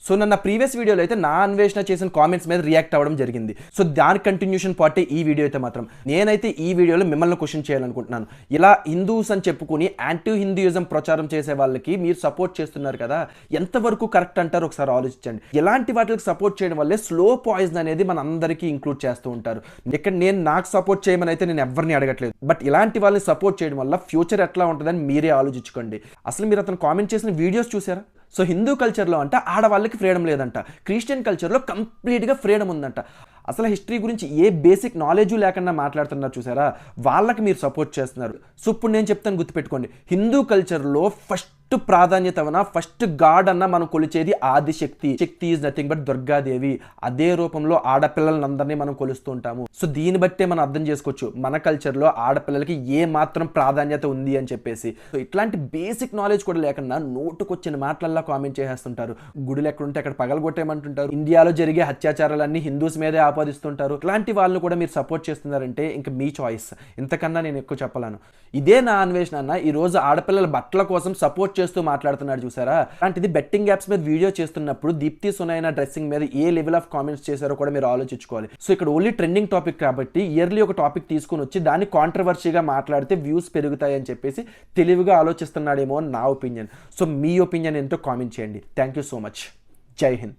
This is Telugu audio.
సో నన్ను ప్రీవియస్ వీడియోలో అయితే నా అన్వేషణ చేసిన కామెంట్స్ మీద రియాక్ట్ అవ్వడం జరిగింది. సో దాని కంటిన్యూషన్ పార్టీ ఈ వీడియో అయితే మాత్రం నేనైతే ఈ వీడియోలో మిమ్మల్ని క్వశ్చన్ చేయాలనుకుంటున్నాను. ఇలా హిందూస్ అని చెప్పుకుని యాంటీ హిందూయిజం ప్రచారం చేసే వాళ్ళకి మీరు సపోర్ట్ చేస్తున్నారు కదా, ఎంతవరకు కరెక్ట్ అంటారు ఒకసారి ఆలోచించండి. ఎలాంటి వాటికి సపోర్ట్ చేయడం వల్లే స్లో పాయిజన్ అనేది మన అందరికీ ఇంక్లూడ్ చేస్తూ ఉంటారు. ఇక్కడ నేను నాకు సపోర్ట్ చేయమని అయితే నేను ఎవరిని అడగట్లేదు, బట్ ఇలాంటి వాళ్ళని సపోర్ట్ చేయడం వల్ల ఫ్యూచర్ ఎట్లా ఉంటుందని మీరే ఆలోచించుకోండి. అసలు మీరు అతను కామెంట్ చేసిన వీడియోస్ చూసారా? సో హిందూ కల్చర్లో అంట ఆడవాళ్ళకి ఫ్రీడమ్ లేదంట, క్రిస్టియన్ కల్చర్లో కంప్లీట్గా ఫ్రీడమ్ ఉందంట. అసలు హిస్టరీ గురించి ఏ బేసిక్ నాలెడ్జ్ లేకుండా మాట్లాడుతున్నారు చూసారా, వాళ్ళకి మీరు సపోర్ట్ చేస్తున్నారు. సో ఇప్పుడు నేను చెప్తాను, గుర్తుపెట్టుకోండి, హిందూ కల్చర్లో ఫస్ట్ ప్రాధాన్యత ఫస్ట్ గాడ్ అన్న మనం కొలిచేది ఆదిశక్తి. శక్తి ఈజ్ నథింగ్ బట్ దుర్గాదేవి. అదే రూపంలో ఆడపిల్లలందరినీ మనం కొలుస్తూ ఉంటాము. సో దీన్ని బట్టే మనం అర్థం చేసుకోవచ్చు మన కల్చర్లో ఆడపిల్లలకి ఏ మాత్రం ప్రాధాన్యత ఉంది అని చెప్పేసి. సో ఇట్లాంటి బేసిక్ నాలెడ్జ్ కూడా లేకుండా నోటుకొచ్చిన మాటలల్లో కామెంట్ చేసేస్తుంటారు. గుడులు ఎక్కడుంటే అక్కడ పగలగొట్టేయమంటుంటారు. ఇండియాలో జరిగే అత్యాచారాలన్నీ హిందూస్ మీదే ఆపాదిస్తుంటారు. ఇట్లాంటి వాళ్ళని కూడా మీరు సపోర్ట్ చేస్తున్నారంటే ఇంకా మీ చాయిస్, ఇంతకన్నా నేను ఎక్కువ చెప్పలేను. ఇదే నా అన్వేషణ అన్న ఈ రోజు ఆడపిల్లల బట్టల కోసం సపోర్ట్ చేస్తూ మాట్లాడుతున్నాడు చూసారా. అలాంటిది బెట్టింగ్ యాప్స్ మీద వీడియో చేస్తున్నప్పుడు దీప్తి సునైనా డ్రెస్సింగ్ మీద ఏ లెవెల్ ఆఫ్ కామెంట్స్ చేశారో కూడా మీరు ఆలోచించుకోవాలి. సో ఇక్కడ ఓన్లీ ట్రెండింగ్ టాపిక్ కాబట్టి ఇయర్లీ ఒక టాపిక్ తీసుకుని వచ్చి దాన్ని కాంట్రవర్సీగా మాట్లాడితే వ్యూస్ పెరుగుతాయి అని చెప్పేసి తెలివిగా ఆలోచిస్తున్నాడేమో అని నా ఒపీనియన్. సో మీ ఒపీనియన్ ఏంటో కామెంట్ చేయండి. Thank you so much. జై హింద్.